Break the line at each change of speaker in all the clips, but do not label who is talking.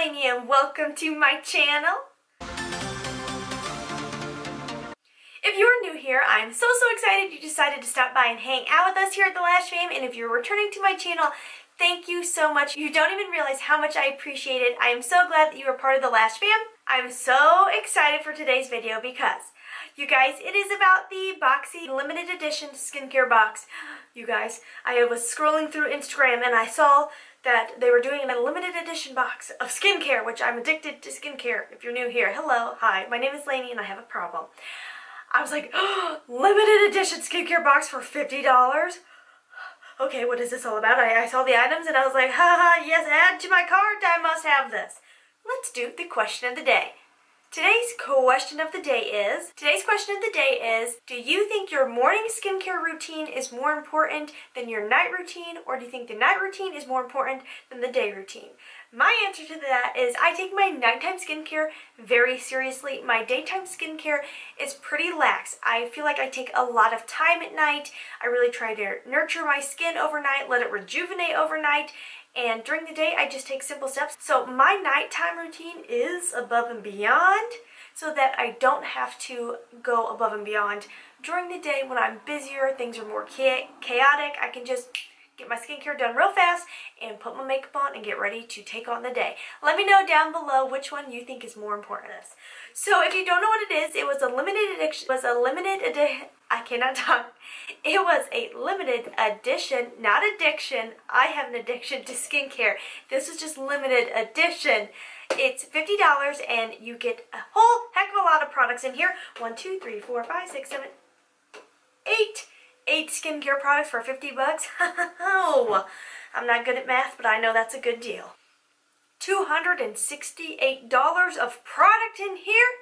Laynie and welcome to my channel. If you are new here, I'm so excited you decided to stop by and hang out with us here at the Lash Family. And if you're returning to my channel, thank you so much. You don't even realize how much I appreciate it. I am so glad that you are part of the Lash Fam. I'm so excited for today's video because, you guys, it is about the Boxy limited edition skincare box. You guys, I was scrolling through Instagram and I saw that they were doing a limited edition box of skincare, which I'm addicted to skincare. If you're new here, hello, hi, my name is Laynie and I have a problem. I was like, oh, limited edition skincare box for $50? Okay, what is this all about? I saw the items and I was like, haha, yes, add to my cart, I must have this. Let's do the question of the day. Today's question of the day is, do you think your morning skincare routine is more important than your night routine, or do you think the night routine is more important than the day routine? My answer to that is I take my nighttime skincare very seriously. My daytime skincare is pretty lax. I feel like I take a lot of time at night. I really try to nurture my skin overnight, let it rejuvenate overnight. And during the day, I just take simple steps. So my nighttime routine is above and beyond so that I don't have to go above and beyond. During the day when I'm busier, things are more chaotic, I can just get my skincare done real fast and put my makeup on and get ready to take on the day. Let me know down below which one you think is more important. So if you don't know what it is, it was a limited edition, I cannot talk. It was a limited edition, not addiction. I have an addiction to skincare. This is just limited edition. It's $50 and you get a whole heck of a lot of products in here. 1, 2, 3, 4, 5, 6, 7, 8 skincare products for 50 bucks. Oh, I'm not good at math, but I know that's a good deal. $268 of product in here.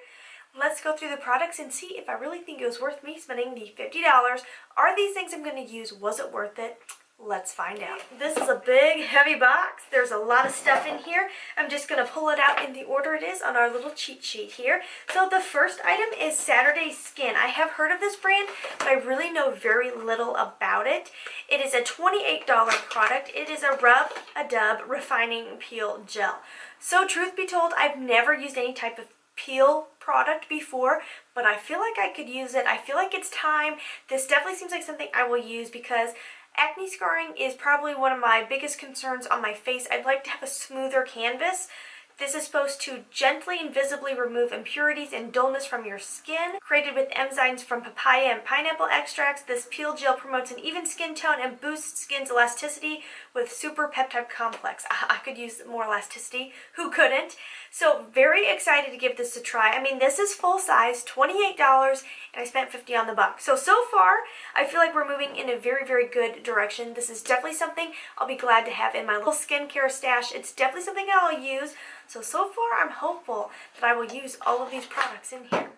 Let's go through the products and see if I really think it was worth me spending the $50. Are these things I'm going to use? Was it worth it? Let's find out. This is a big, heavy box. There's a lot of stuff in here. I'm just going to pull it out in the order it is on our little cheat sheet here. So the first item is Saturday Skin. I have heard of this brand, but I really know very little about it. It is a $28 product. It is a Rub-A-Dub Refining Peel Gel. So truth be told, I've never used any type of peel product before, but I feel like I could use it. I feel like it's time. This definitely seems like something I will use because acne scarring is probably one of my biggest concerns on my face. I'd like to have a smoother canvas. This is supposed to gently and visibly remove impurities and dullness from your skin. Created with enzymes from papaya and pineapple extracts, this peel gel promotes an even skin tone and boosts skin's elasticity with super peptide complex. I could use more elasticity. Who couldn't? So very excited to give this a try. I mean, this is full size, $28, and I spent $50 on the box. So far, I feel like we're moving in a very good direction. This is definitely something I'll be glad to have in my little skincare stash. It's definitely something I'll use. So far, I'm hopeful that I will use all of these products in here.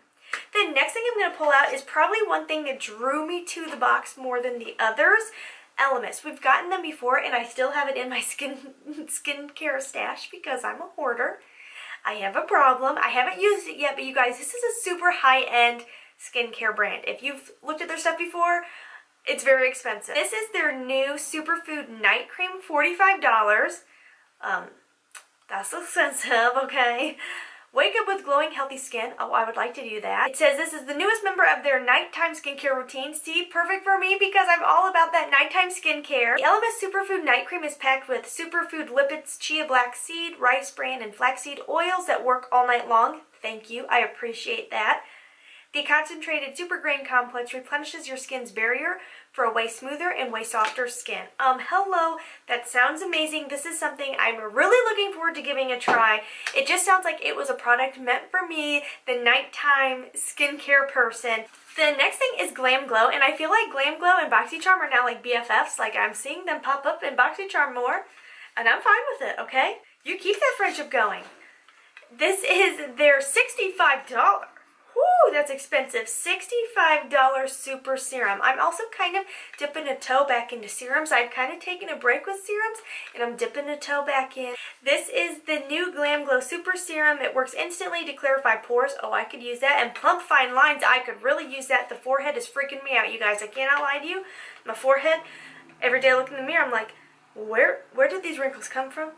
The next thing I'm going to pull out is probably one thing that drew me to the box more than the others. Elements. We've gotten them before, and I still have it in my skincare stash because I'm a hoarder. I have a problem. I haven't used it yet, but you guys, this is a super high-end skincare brand. If you've looked at their stuff before, it's very expensive. This is their new Superfood Night Cream, $45. That's expensive, okay? Wake up with glowing, healthy skin. Oh, I would like to do that. It says this is the newest member of their nighttime skincare routine. See, perfect for me because I'm all about that nighttime skincare. The Elemis Superfood Night Cream is packed with superfood lipids, chia black seed, rice bran, and flaxseed oils that work all night long. Thank you. I appreciate that. The concentrated super grain complex replenishes your skin's barrier for a way smoother and way softer skin. Hello, that sounds amazing. This is something I'm really looking forward to giving a try. It just sounds like it was a product meant for me, the nighttime skincare person. The next thing is Glam Glow, and I feel like Glam Glow and BoxyCharm are now like BFFs. Like I'm seeing them pop up in BoxyCharm more, and I'm fine with it, okay? You keep that friendship going. This is their $65. Woo, that's expensive. $65 super serum. I'm also kind of dipping a toe back into serums. I've kind of taken a break with serums, and I'm dipping a toe back in. This is the new Glam Glow Super Serum. It works instantly to clarify pores. Oh, I could use that. And plump fine lines. I could really use that. The forehead is freaking me out, you guys. I cannot lie to you. My forehead, every day I look in the mirror, I'm like, where did these wrinkles come from?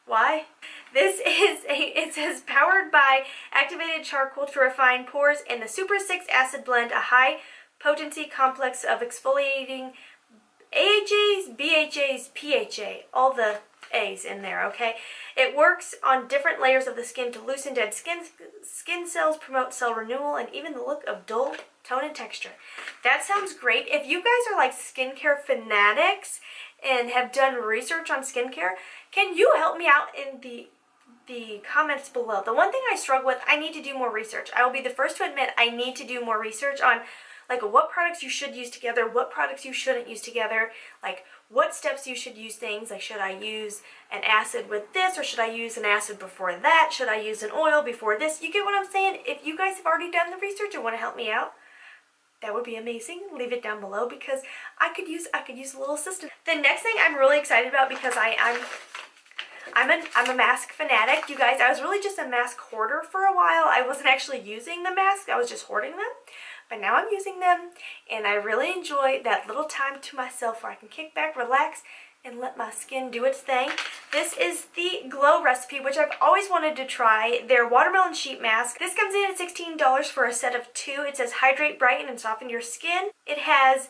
Why? It says powered by activated charcoal to refine pores and the Super 6 acid blend, a high potency complex of exfoliating AHAs, BHAs, PHA, all the A's in there, okay? It works on different layers of the skin to loosen dead skin cells, promote cell renewal, and even the look of dull tone and texture. That sounds great. If you guys are like skincare fanatics and have done research on skincare, can you help me out in the comments below? The one thing I struggle with, I need to do more research. I will be the first to admit I need to do more research on like what products you should use together, what products you shouldn't use together, like what steps you should use things, like should I use an acid with this or should I use an acid before that, should I use an oil before this? You get what I'm saying? If you guys have already done the research and want to help me out, that would be amazing. Leave it down below because I could use a little assistance. The next thing I'm really excited about because I'm a mask fanatic, you guys. I was really just a mask hoarder for a while. I wasn't actually using the mask, I was just hoarding them. But now I'm using them, and I really enjoy that little time to myself where I can kick back, relax, and let my skin do its thing. This is the Glow recipe, which I've always wanted to try. Their watermelon sheet mask. This comes in at $16 for a set of 2. It says hydrate, brighten, and soften your skin. It has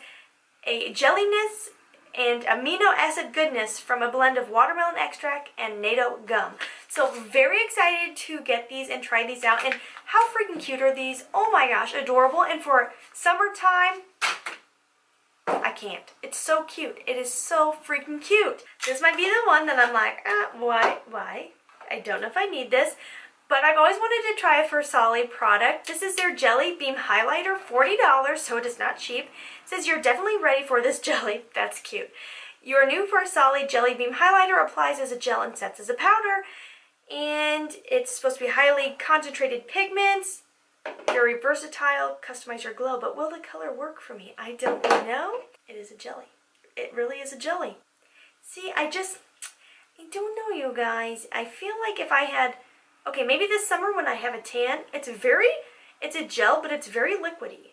a jelliness and amino acid goodness from a blend of watermelon extract and natto gum. So very excited to get these and try these out. And how freaking cute are these? Oh my gosh, adorable. And for summertime, I can't. It's so cute. It is so freaking cute. This might be the one that I'm like, why? I don't know if I need this. But I've always wanted to try a Versali product. This is their Jelly Beam Highlighter, $40, so it is not cheap. It says you're definitely ready for this jelly. That's cute. Your new Versali Jelly Beam Highlighter applies as a gel and sets as a powder. And it's supposed to be highly concentrated pigments. Very versatile, customize your glow. But will the color work for me? I don't know. It is a jelly. It really is a jelly. See, I don't know, you guys. I feel like if I had... Okay, maybe this summer when I have a tan, it's a gel, but it's very liquidy.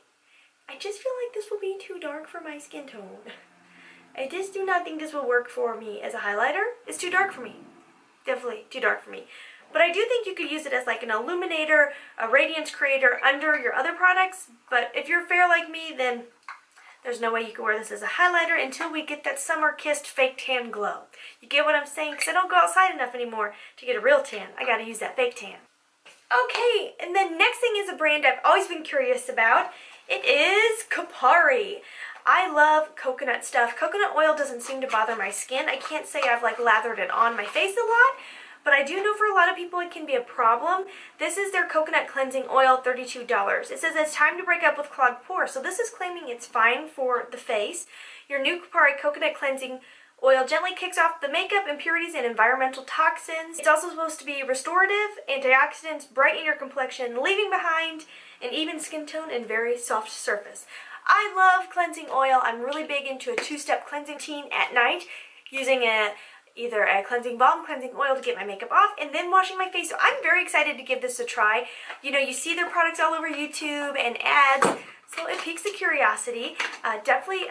I just feel like this will be too dark for my skin tone. I just do not think this will work for me as a highlighter. It's too dark for me. Definitely too dark for me. But I do think you could use it as like an illuminator, a radiance creator under your other products. But if you're fair like me, then there's no way you can wear this as a highlighter until we get that summer-kissed fake tan glow. You get what I'm saying? Because I don't go outside enough anymore to get a real tan. I gotta use that fake tan. Okay, and then next thing is a brand I've always been curious about. It is Kopari. I love coconut stuff. Coconut oil doesn't seem to bother my skin. I can't say I've like lathered it on my face a lot, but I do know for a lot of people it can be a problem. This is their coconut cleansing oil, $32. It says it's time to break up with clogged pores. So this is claiming it's fine for the face. Your new Kopari coconut cleansing oil gently kicks off the makeup, impurities, and environmental toxins. It's also supposed to be restorative, antioxidants, brighten your complexion, leaving behind an even skin tone and very soft surface. I love cleansing oil. I'm really big into a 2-step cleansing routine at night, using either a cleansing balm, cleansing oil to get my makeup off, and then washing my face. So I'm very excited to give this a try. You know, you see their products all over YouTube and ads, so it piques the curiosity. Definitely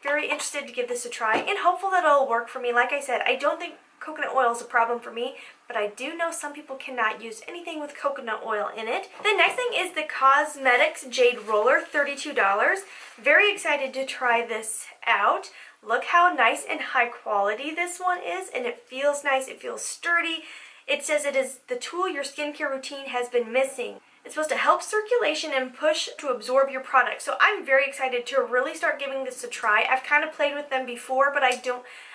very interested to give this a try and hopeful that it'll work for me. Like I said, I don't think coconut oil is a problem for me, but I do know some people cannot use anything with coconut oil in it. The next thing is the Cosmetics Jade Roller, $32. Very excited to try this out. Look how nice and high quality this one is, and it feels nice, it feels sturdy. It says it is the tool your skincare routine has been missing. It's supposed to help circulation and push to absorb your product. So I'm very excited to really start giving this a try. I've kind of played with them before, but I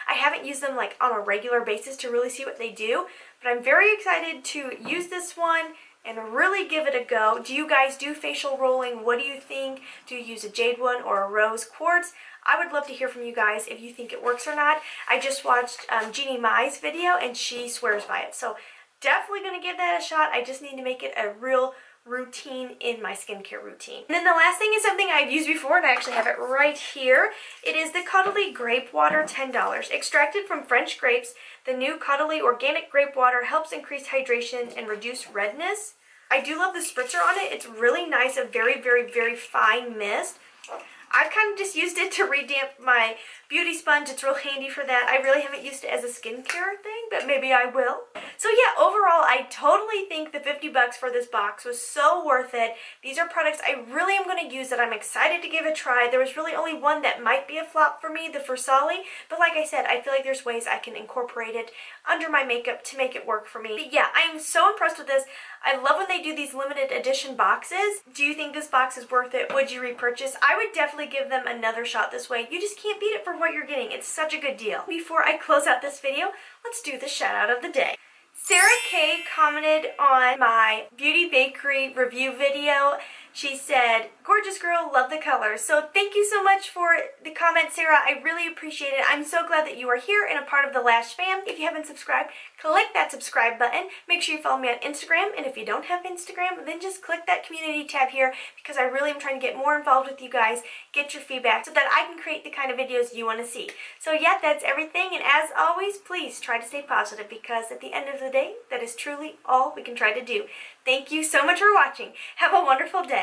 haven't used them like on a regular basis to really see what they do. But I'm very excited to use this one and really give it a go. Do you guys do facial rolling? What do you think? Do you use a jade one or a rose quartz? I would love to hear from you guys if you think it works or not. I just watched Jeannie Mai's video and she swears by it. So definitely going to give that a shot. I just need to make it a real routine in my skincare routine. And then the last thing is something I've used before, and I actually have it right here. It is the Cuddly Grape Water, $10. Extracted from French grapes, the new Cuddly Organic Grape Water helps increase hydration and reduce redness. I do love the spritzer on it. It's really nice, a very, very, very fine mist. I've kind of just used it to redamp my beauty sponge. It's real handy for that. I really haven't used it as a skincare thing, but maybe I will. So yeah, overall, I totally think the 50 bucks for this box was so worth it. These are products I really am going to use that I'm excited to give a try. There was really only one that might be a flop for me, the Versali, but like I said, I feel like there's ways I can incorporate it under my makeup to make it work for me. But yeah, I am so impressed with this. I love when they do these limited edition boxes. Do you think this box is worth it? Would you repurchase? I would definitely give them another shot this way. You just can't beat it for what you're getting. It's such a good deal. Before I close out this video, let's do the shout out of the day. Sarah Kay commented on my Beauty Bakery review video. She said, "Gorgeous girl, love the colors." So thank you so much for the comment, Sarah. I really appreciate it. I'm so glad that you are here and a part of the Lash fam. If you haven't subscribed, click that subscribe button. Make sure you follow me on Instagram. And if you don't have Instagram, then just click that community tab here, because I really am trying to get more involved with you guys, get your feedback, so that I can create the kind of videos you want to see. So yeah, that's everything. And as always, please try to stay positive, because at the end of the day, that is truly all we can try to do. Thank you so much for watching. Have a wonderful day.